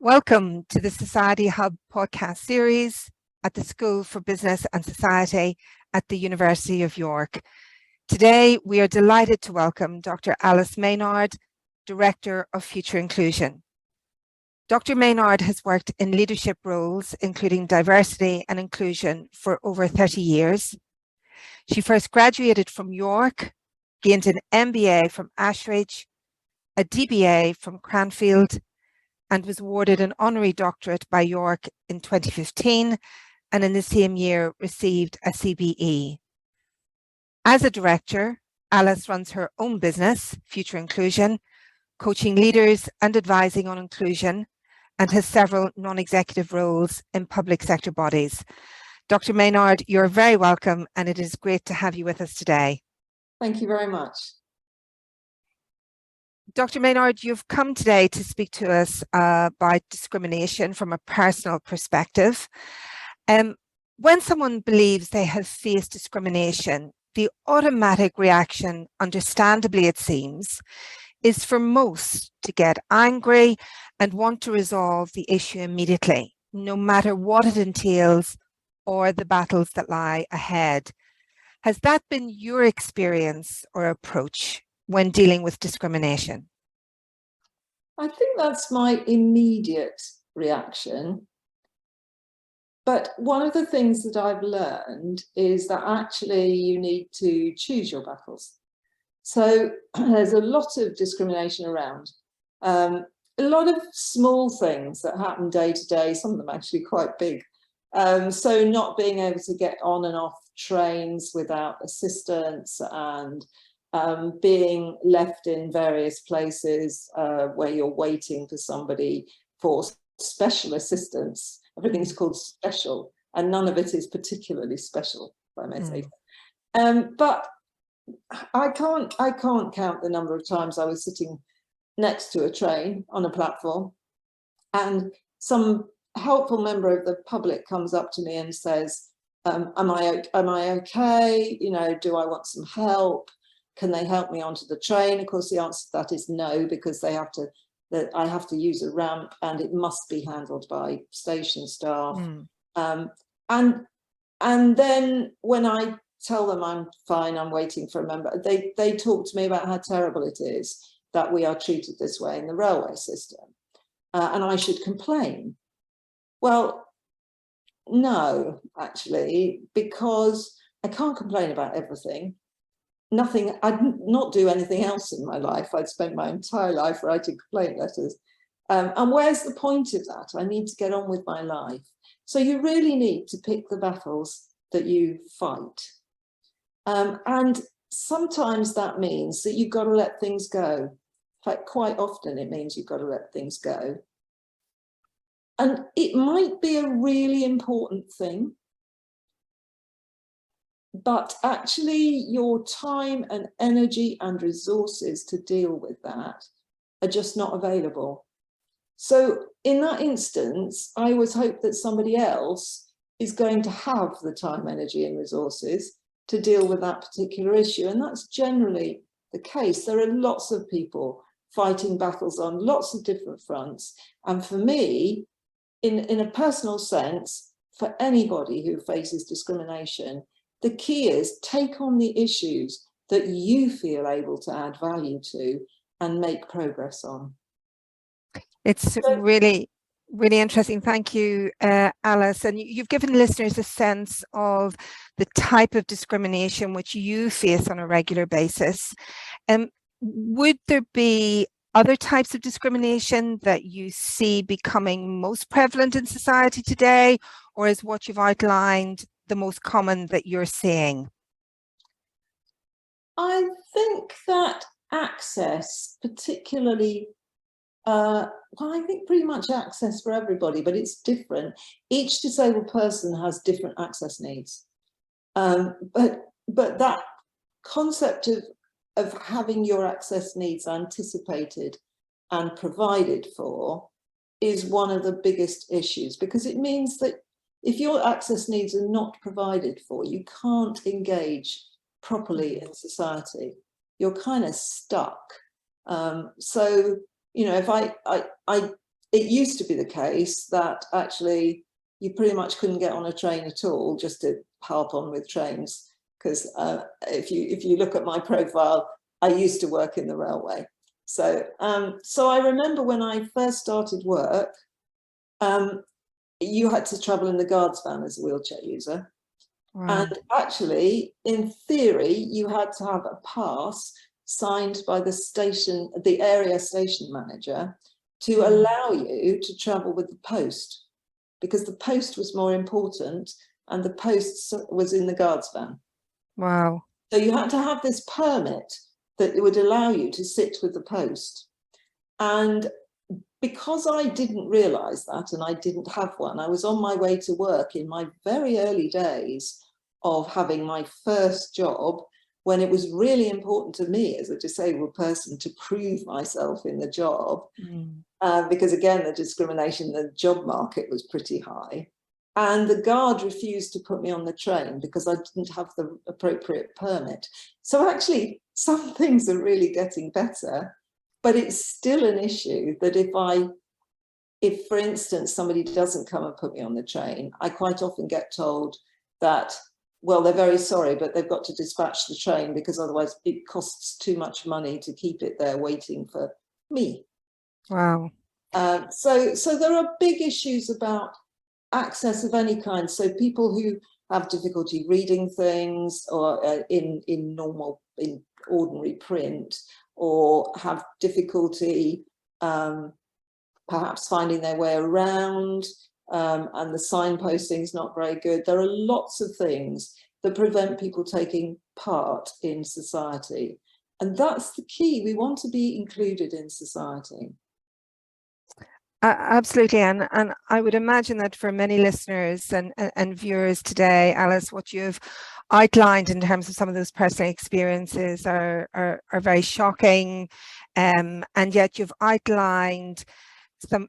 Welcome to the Society Hub podcast series at the School for Business and Society at the University of York. Today, we are delighted to welcome Dr. Alice Maynard, Director of Future Inclusion. Dr. Maynard has worked in leadership roles, including diversity and inclusion, for over 30 years. She first graduated from York, gained an MBA from Ashridge, a DBA from Cranfield, and was awarded an honorary doctorate by York in 2015, and in the same year received a CBE. As a director, Alice runs her own business, Future Inclusion, coaching leaders and advising on inclusion, and has several non-executive roles in public sector bodies. Dr. Maynard, you're very welcome, and it is great to have you with us today. Thank you very much. Dr. Maynard, you've come today to speak to us about discrimination from a personal perspective. When someone believes they have faced discrimination, the automatic reaction, understandably it seems, is for most to get angry and want to resolve the issue immediately, no matter what it entails or the battles that lie ahead. Has that been your experience or approach when dealing with discrimination? I think that's my immediate reaction. But one of the things that I've learned is that actually you need to choose your battles. So there's a lot of discrimination around. A lot of small things that happen day to day, some of them actually quite big. So not being able to get on and off trains without assistance, and being left in various places where you're waiting for somebody for special assistance. Everything's called special, and none of it is particularly special, if I may say. But I can't count the number of times I was sitting next to a train on a platform, and some helpful member of the public comes up to me and says, am I okay? You know, do I want some help? Can they help me onto the train? Of course, the answer to that is no, because I have to use a ramp, and it must be handled by station staff. And then when I tell them I'm fine, I'm waiting for a member, they talk to me about how terrible it is that we are treated this way in the railway system, and I should complain. Well, no, actually, because I can't complain about everything. I'd not do anything else in my life. I'd spent my entire life writing complaint letters. And where's the point of that? I need to get on with my life. So you really need to pick the battles that you fight. And sometimes that means that you've got to let things go. In fact, quite often it means you've got to let things go. And it might be a really important thing, but actually your time and energy and resources to deal with that are just not available. So in that instance, I always hope that somebody else is going to have the time, energy and resources to deal with that particular issue. And that's generally the case. There are lots of people fighting battles on lots of different fronts. And for me, in a personal sense, for anybody who faces discrimination, the key is take on the issues that you feel able to add value to and make progress on. It's really, really interesting. Thank you, Alice. And you've given listeners a sense of the type of discrimination which you face on a regular basis. Would there be other types of discrimination that you see becoming most prevalent in society today, or is what you've outlined the most common that you're seeing? I think that access, particularly, well, I think pretty much access for everybody, but it's different. Each disabled person has different access needs. But that concept of having your access needs anticipated and provided for is one of the biggest issues, because it means that if your access needs are not provided for, you can't engage properly in society. You're kind of stuck. So, you know, if I it used to be the case that actually you pretty much couldn't get on a train at all, just to harp on with trains, because if you look at my profile, I used to work in the railway. So so I remember when I first started work, you had to travel in the guards van as a wheelchair user. Wow. And actually, in theory, you had to have a pass signed by the area station manager to allow you to travel with the post, because the post was more important and the post was in the guards van. Wow. So you had to have this permit that would allow you to sit with the post. And because I didn't realise that, and I didn't have one, I was on my way to work in my very early days of having my first job, when it was really important to me as a disabled person to prove myself in the job, because again, the discrimination, the job market was pretty high. And the guard refused to put me on the train because I didn't have the appropriate permit. So actually, some things are really getting better, but it's still an issue that if for instance, somebody doesn't come and put me on the train, I quite often get told that, well, they're very sorry, but they've got to dispatch the train because otherwise it costs too much money to keep it there waiting for me. Wow. So there are big issues about access of any kind. So people who have difficulty reading things, or in ordinary print, or have difficulty perhaps finding their way around, and the signposting is not very good. There are lots of things that prevent people taking part in society. And that's the key. We want to be included in society. Absolutely, and I would imagine that for many listeners and viewers today, Alice, what you've outlined in terms of some of those personal experiences are very shocking, and yet you've outlined some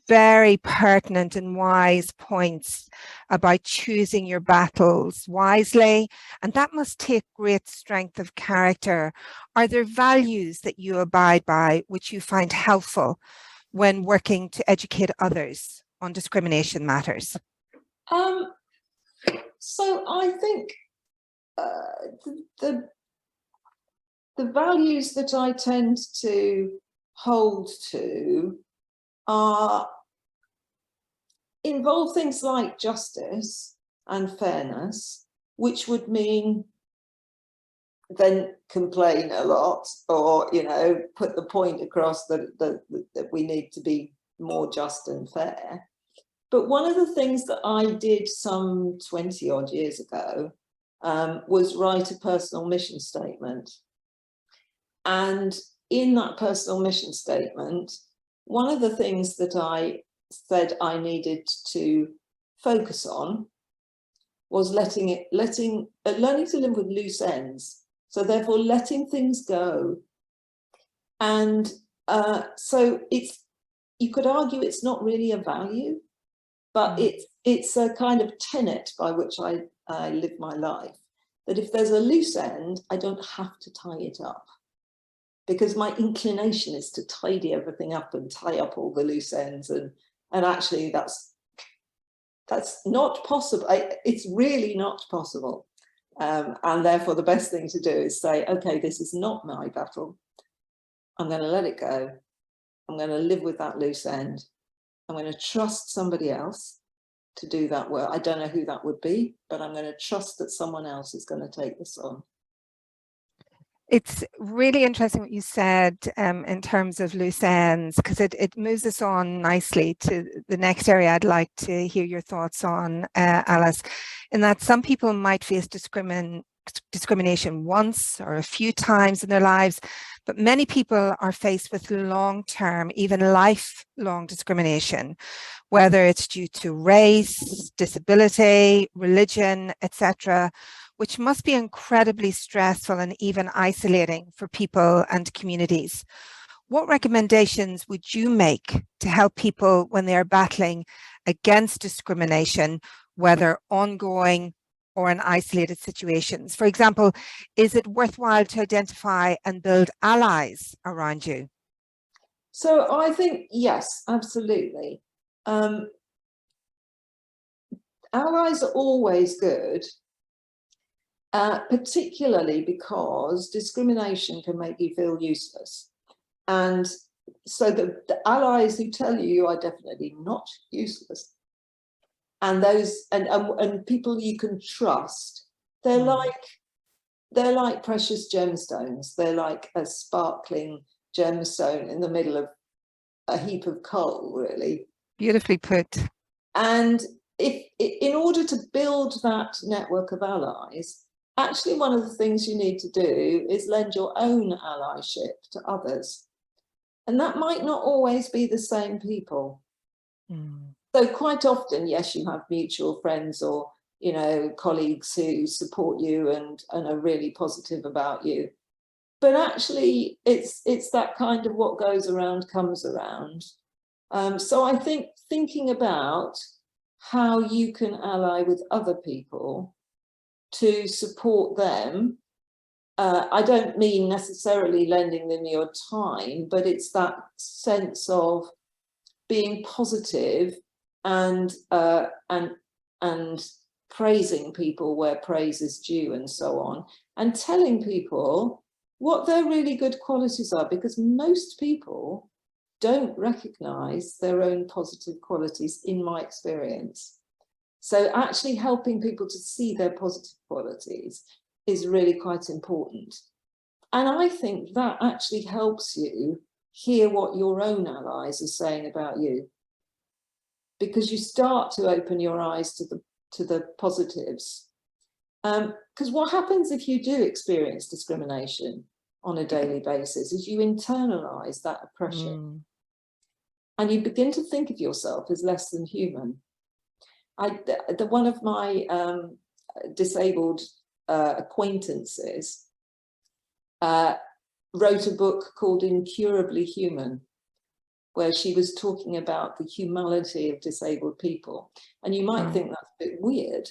very pertinent and wise points about choosing your battles wisely, and that must take great strength of character. Are there values that you abide by which you find helpful when working to educate others on discrimination matters? So I think the values that I tend to hold to involve things like justice and fairness, which would mean then complain a lot, or put the point across that we need to be more just and fair. But one of the things that I did some 20 odd years ago was write a personal mission statement. And in that personal mission statement, one of the things that I said I needed to focus on was learning to live with loose ends. So therefore letting things go. And so you could argue it's not really a value, but it's a kind of tenet by which I live my life, that if there's a loose end, I don't have to tie it up, because my inclination is to tidy everything up and tie up all the loose ends, and actually that's not possible. It's really not possible. And therefore the best thing to do is say, okay, this is not my battle. I'm going to let it go. I'm going to live with that loose end. I'm going to trust somebody else to do that work. I don't know who that would be, but I'm going to trust that someone else is going to take this on. It's really interesting what you said in terms of loose ends, because it moves us on nicely to the next area I'd like to hear your thoughts on, Alice, in that some people might face discrimination once or a few times in their lives, but many people are faced with long-term, even lifelong discrimination, whether it's due to race, disability, religion, etc., which must be incredibly stressful and even isolating for people and communities. What recommendations would you make to help people when they are battling against discrimination, whether ongoing or in isolated situations? For example, is it worthwhile to identify and build allies around you? So I think, yes, absolutely. Allies are always good, particularly because discrimination can make you feel useless. And so the allies who tell you you are definitely not useless, and those and people you can trust, they're like precious gemstones. They're like a sparkling gemstone in the middle of a heap of coal, really. Beautifully put. And in order to build that network of allies, actually one of the things you need to do is lend your own allyship to others. And that might not always be the same people. So quite often, yes, you have mutual friends or, you know, colleagues who support you and are really positive about you. But actually, it's that kind of what goes around comes around. So I think thinking about how you can ally with other people to support them. I don't mean necessarily lending them your time, but it's that sense of being positive and praising people where praise is due and so on, and telling people what their really good qualities are, because most people don't recognize their own positive qualities, in my experience. So actually helping people to see their positive qualities is really quite important. And I think that actually helps you hear what your own allies are saying about you, because you start to open your eyes to the positives. Because what happens if you do experience discrimination on a daily basis is you internalize that oppression and you begin to think of yourself as less than human. One of my disabled acquaintances wrote a book called Incurably Human, where she was talking about the humanity of disabled people. And you might think that's a bit weird.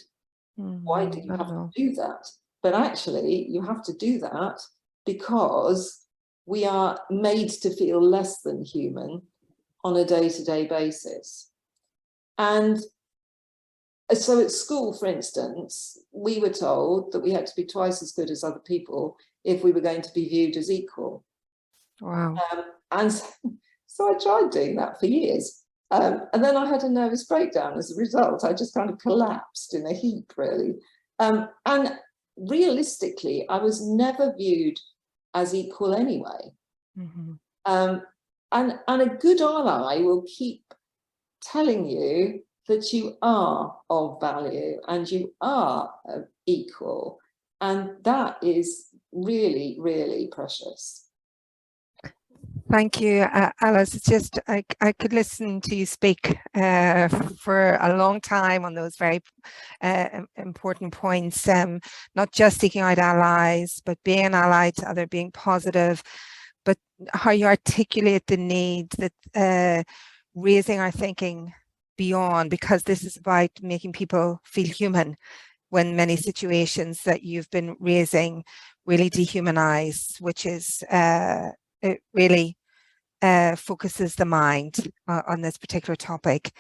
Why do you have to do that? But actually, you have to do that because we are made to feel less than human on a day-to-day basis. And so at school, for instance, we were told that we had to be twice as good as other people if we were going to be viewed as equal. Wow. And so I tried doing that for years. And then I had a nervous breakdown as a result. I just kind of collapsed in a heap, really. And realistically, I was never viewed as equal anyway. And a good ally will keep telling you that you are of value and you are equal. And that is really, really precious. Thank you, Alice. It's just, I could listen to you speak for a long time on those very important points, not just seeking out allies, but being an ally to other, being positive, but how you articulate the need that raising our thinking beyond, because this is about making people feel human when many situations that you've been raising really dehumanize, which is it really focuses the mind on this particular topic.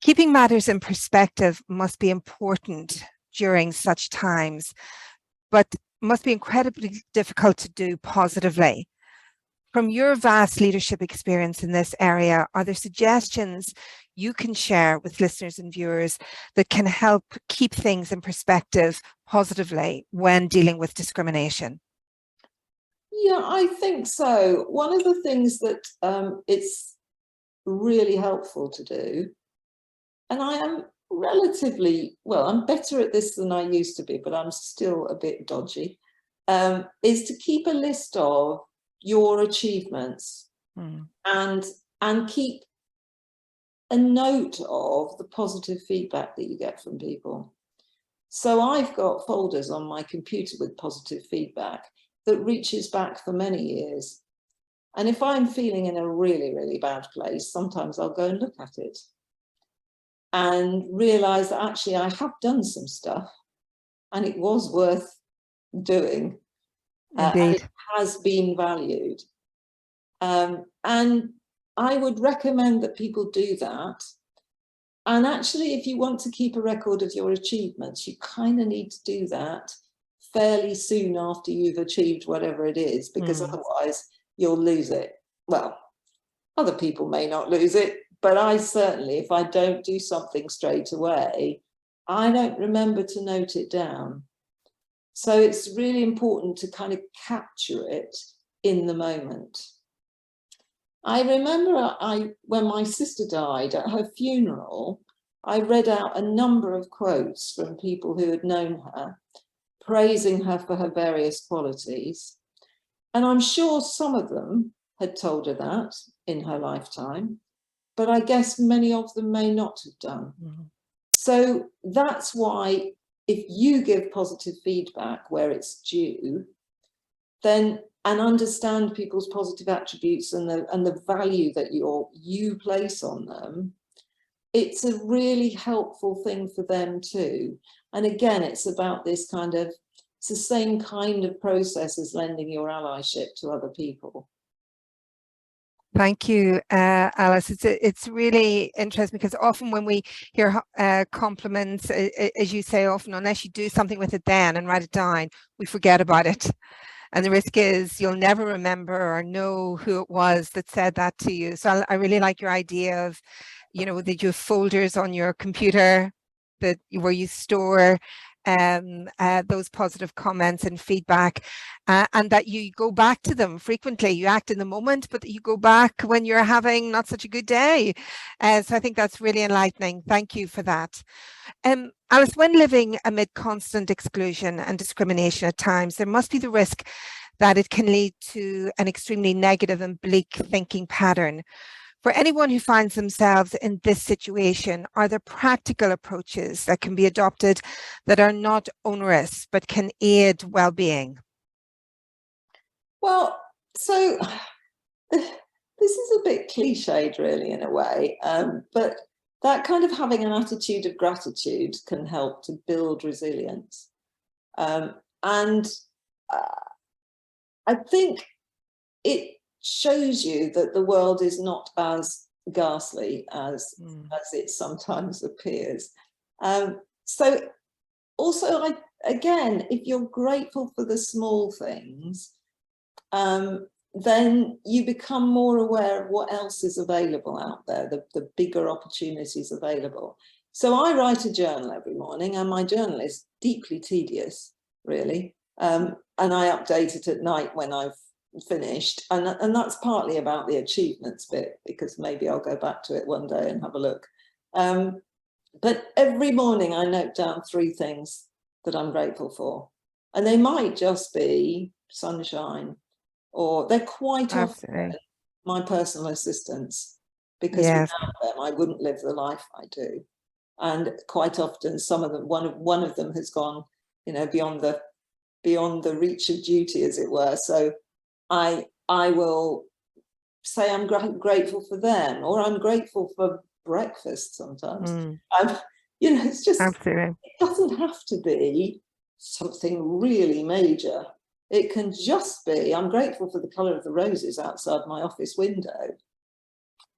Keeping matters in perspective must be important during such times, but must be incredibly difficult to do positively. From your vast leadership experience in this area, are there suggestions you can share with listeners and viewers that can help keep things in perspective positively when dealing with discrimination? Yeah, I think so. One of the things that it's really helpful to do, and I am relatively, well, I'm better at this than I used to be, but I'm still a bit dodgy, is to keep a list of your achievements and keep a note of the positive feedback that you get from people. So I've got folders on my computer with positive feedback that reaches back for many years. And if I'm feeling in a really, really bad place, sometimes I'll go and look at it and realize that actually I have done some stuff and it was worth doing. And it has been valued. And I would recommend that people do that. And actually, if you want to keep a record of your achievements, you kind of need to do that fairly soon after you've achieved whatever it is, because otherwise you'll lose it. Well, other people may not lose it, but I certainly, if I don't do something straight away, I don't remember to note it down. So it's really important to kind of capture it in the moment. I remember when my sister died, at her funeral, I read out a number of quotes from people who had known her, praising her for her various qualities. And I'm sure some of them had told her that in her lifetime, but I guess many of them may not have done. So that's why if you give positive feedback where it's due, then and understand people's positive attributes and the value that you place on them, it's a really helpful thing for them too. And again, it's about this kind of, it's the same kind of process as lending your allyship to other people. Thank you, Alice. It's really interesting because often when we hear compliments, as you say, often unless you do something with it then and write it down, we forget about it. And the risk is you'll never remember or know who it was that said that to you. So I really like your idea of, you know, that you have folders on your computer where you store those positive comments and feedback, and that you go back to them frequently. You act in the moment, but you go back when you're having not such a good day. So I think that's really enlightening. Thank you for that. Alice, when living amid constant exclusion and discrimination at times, there must be the risk that it can lead to an extremely negative and bleak thinking pattern. For anyone who finds themselves in this situation, are there practical approaches that can be adopted that are not onerous but can aid well-being? Well, so this is a bit cliched really in a way, but that kind of having an attitude of gratitude can help to build resilience. And I think it shows you that the world is not as ghastly as it sometimes appears. So also, again, if you're grateful for the small things, then you become more aware of what else is available out there, the bigger opportunities available. So I write a journal every morning, and my journal is deeply tedious, really. And I update it at night when I've finished. And that's partly about the achievements bit, because maybe I'll go back to it one day and have a look. But every morning I note down 3 things that I'm grateful for. And they might just be sunshine, or they're quite often my personal assistants, because without them I wouldn't live the life I do. And quite often some of them, one of them has gone, you know, beyond the reach of duty, as it were. So I will say I'm grateful for them, or I'm grateful for breakfast sometimes. You know, it's just, it doesn't have to be something really major. It can just be, I'm grateful for the colour of the roses outside my office window.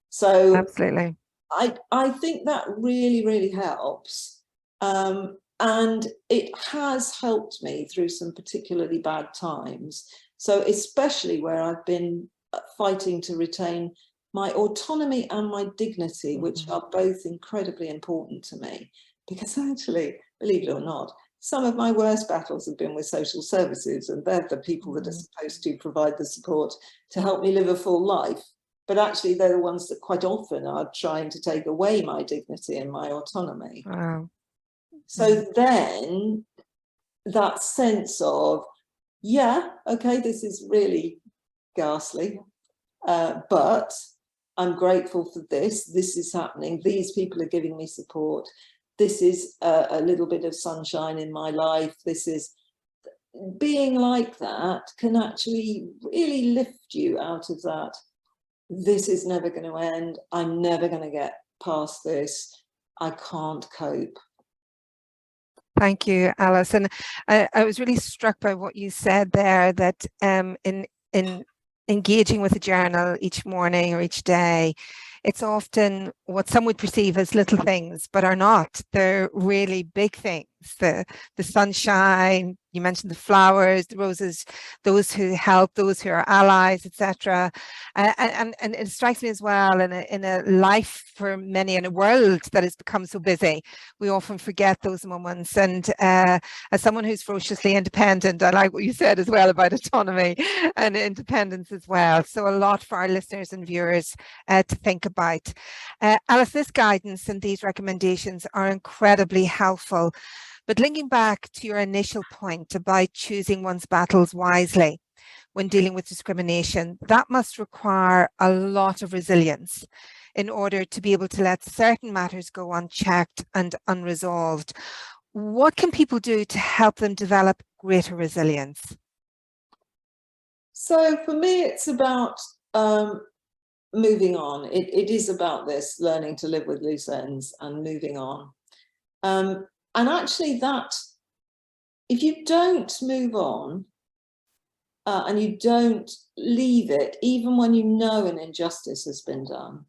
So absolutely, I think that really, really helps. And it has helped me through some particularly bad times. So especially where I've been fighting to retain my autonomy and my dignity, which are both incredibly important to me. Because actually, believe it or not, some of my worst battles have been with social services, and they're the people that are supposed to provide the support to help me live a full life. But actually, they're the ones that quite often are trying to take away my dignity and my autonomy. Wow. So then that sense of, yeah, okay, this is really ghastly, but I'm grateful for this. This is happening. These people are giving me support. This is a little bit of sunshine in my life. This is being like that can actually really lift you out of that. This is never going to end. I'm never going to get past this. I can't cope. Thank you, Alice. And I was really struck by what you said there, that in engaging with a journal each morning or each day, it's often what some would perceive as little things, but are not. They're really big things. The sunshine, you mentioned the flowers, the roses, those who help, those who are allies, etc. And it strikes me as well, in a life for many, in a world that has become so busy, we often forget those moments. And as someone who's ferociously independent, I like what you said as well about autonomy and independence as well. So a lot for our listeners and viewers to think about. Alice, this guidance and these recommendations are incredibly helpful. But linking back to your initial point about choosing one's battles wisely when dealing with discrimination, that must require a lot of resilience in order to be able to let certain matters go unchecked and unresolved. What can people do to help them develop greater resilience? So for me, it's about moving on. It is about this, learning to live with loose ends and moving on. And actually that, if you don't move on and you don't leave it, even when you know an injustice has been done,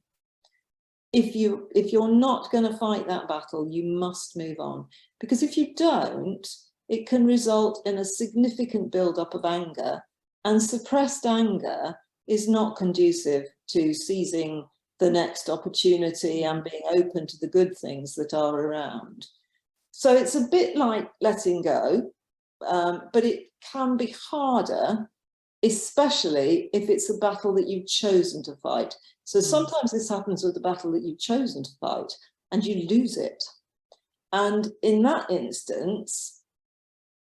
if you're not going to fight that battle, you must move on. Because if you don't, it can result in a significant buildup of anger, and suppressed anger is not conducive to seizing the next opportunity and being open to the good things that are around. So it's a bit like letting go, but it can be harder, especially if it's a battle that you've chosen to fight. So sometimes this happens with the battle that you've chosen to fight and you lose it. And in that instance,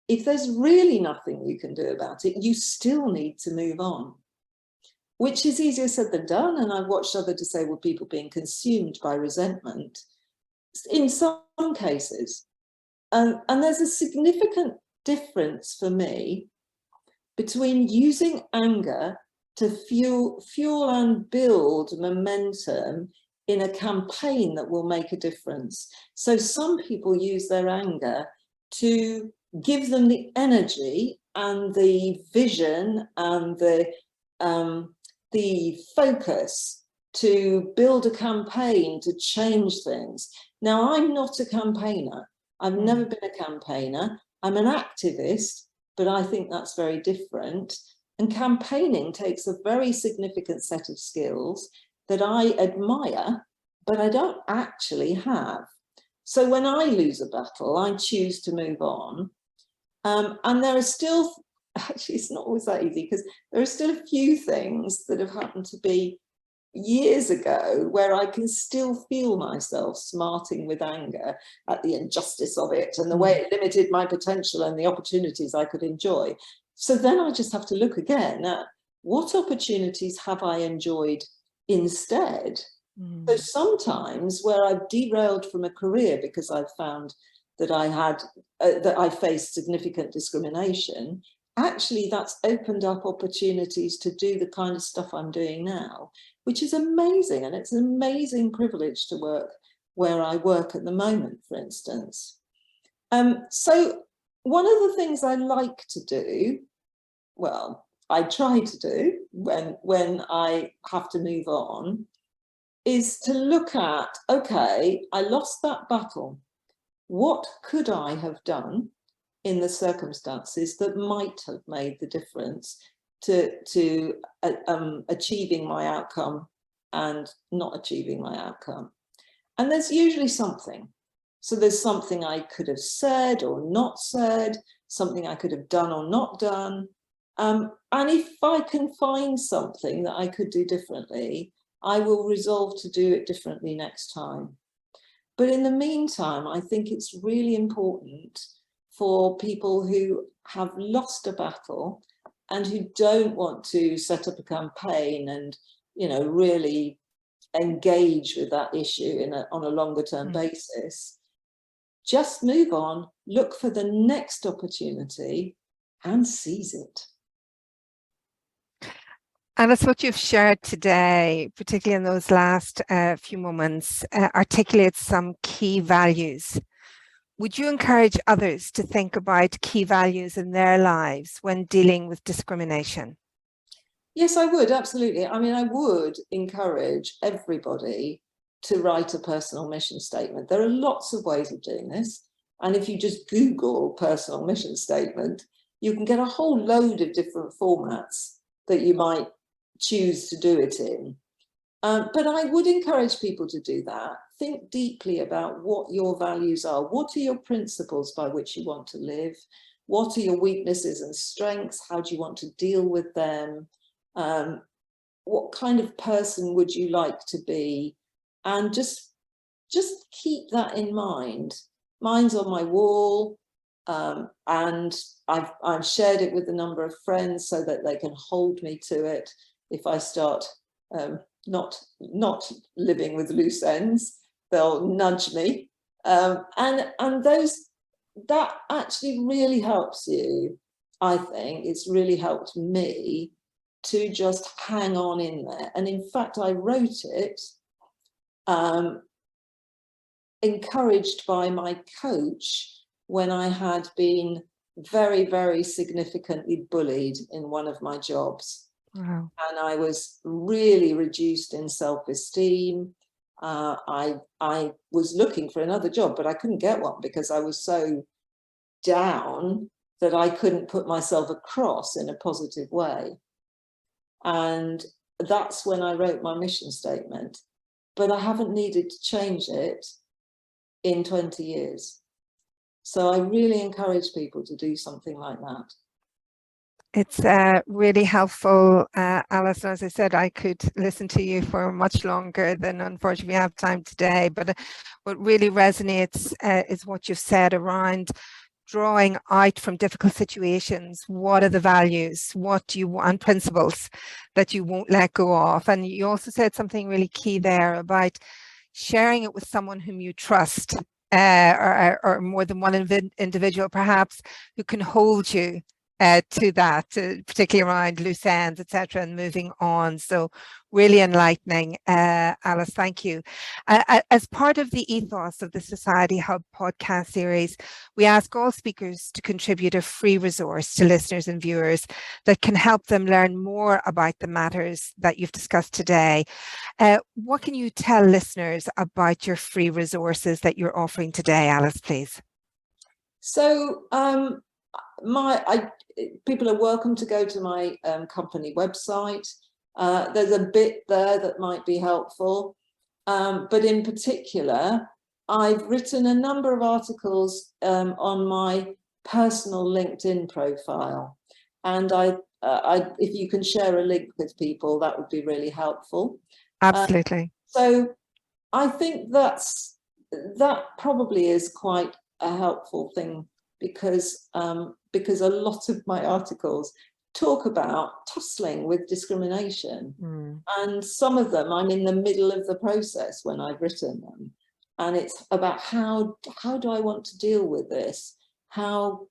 if there's really nothing you can do about it, you still need to move on, which is easier said than done. And I've watched other disabled people being consumed by resentment in some cases. And there's a significant difference for me between using anger to fuel and build momentum in a campaign that will make a difference. So some people use their anger to give them the energy and the vision and the focus to build a campaign to change things. Now, I'm not a campaigner. I've never been a campaigner. I'm an activist, but I think that's very different. And campaigning takes a very significant set of skills that I admire, but I don't actually have. So when I lose a battle, I choose to move on. And there are still, actually, it's not always that easy, because there are still a few things that have happened to be years ago where I can still feel myself smarting with anger at the injustice of it and the way it limited my potential and the opportunities I could enjoy. So then I just have to look again at what opportunities have I enjoyed instead. So sometimes where I've derailed from a career because I've found that I faced significant discrimination, actually that's opened up opportunities to do the kind of stuff I'm doing now, which is amazing. And it's an amazing privilege to work where I work at the moment, for instance. So one of the things I like to do, well, I try to do when I have to move on, is to look at, okay, I lost that battle. What could I have done in the circumstances that might have made the difference to achieving my outcome and not achieving my outcome? And there's usually something. So there's something I could have said or not said, something I could have done or not done. And if I can find something that I could do differently, I will resolve to do it differently next time. But in the meantime, I think it's really important for people who have lost a battle and who don't want to set up a campaign and, really engage with that issue on a longer term basis, just move on, look for the next opportunity and seize it. And that's what you've shared today, particularly in those last few moments, articulates some key values. Would you encourage others to think about key values in their lives when dealing with discrimination? Yes, I would, absolutely. I mean, I would encourage everybody to write a personal mission statement. There are lots of ways of doing this. And if you just Google personal mission statement, you can get a whole load of different formats that you might choose to do it in. But I would encourage people to do that. Think deeply about what your values are. What are your principles by which you want to live? What are your weaknesses and strengths? How do you want to deal with them? What kind of person would you like to be? And just keep that in mind. Mine's on my wall, and I've shared it with a number of friends so that they can hold me to it if I start not living with loose ends. They'll nudge me, and that actually really helps you. I think it's really helped me to just hang on in there. And in fact, I wrote it encouraged by my coach when I had been very, very significantly bullied in one of my jobs. Wow. And I was really reduced in self-esteem. I was looking for another job, but I couldn't get one because I was so down that I couldn't put myself across in a positive way. And that's when I wrote my mission statement. But I haven't needed to change it in 20 years. So I really encourage people to do something like that. It's really helpful, Alice. As I said, I could listen to you for much longer than unfortunately we have time today. But what really resonates is what you've said around drawing out from difficult situations. What are the values? What do you want? Principles that you won't let go of? And you also said something really key there about sharing it with someone whom you trust, or more than one individual perhaps, who can hold you to that, particularly around loose ends, etc., and moving on. So really enlightening, Alice, thank you. As part of the ethos of the Society Hub podcast series, we ask all speakers to contribute a free resource to listeners and viewers that can help them learn more about the matters that you've discussed today. What can you tell listeners about your free resources that you're offering today, Alice, please? So people are welcome to go to my company website. There's a bit there that might be helpful, but in particular, I've written a number of articles on my personal LinkedIn profile, and if you can share a link with people, that would be really helpful. Absolutely. So I think that probably is quite a helpful thing, because a lot of my articles talk about tussling with discrimination. And some of them I'm in the middle of the process when I've written them, and it's about how do I want to deal with this, how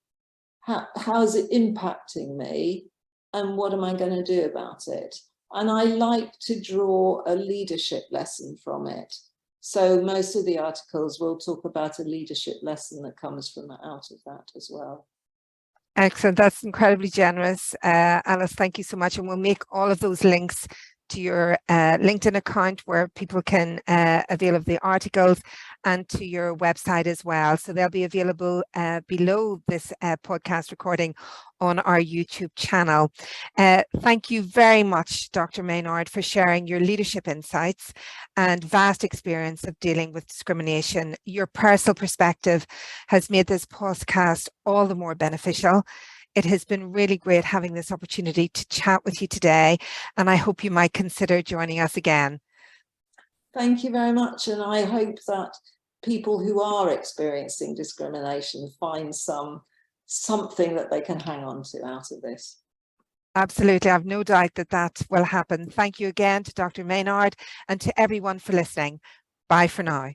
is it impacting me, and what am I going to do about it. And I like to draw a leadership lesson from it. So most of the articles will talk about a leadership lesson that comes from out of that as well. Excellent. That's incredibly generous, Alice. Thank you so much. And we'll make all of those links to your LinkedIn account where people can avail of the articles, and to your website as well. So they'll be available below this podcast recording on our YouTube channel. Thank you very much, Dr. Maynard, for sharing your leadership insights and vast experience of dealing with discrimination. Your personal perspective has made this podcast all the more beneficial. It has been really great having this opportunity to chat with you today, and I hope you might consider joining us again. Thank you very much, and I hope that people who are experiencing discrimination find something that they can hang on to out of this. Absolutely, I've no doubt that that will happen. Thank you again to Dr. Maynard and to everyone for listening. Bye for now.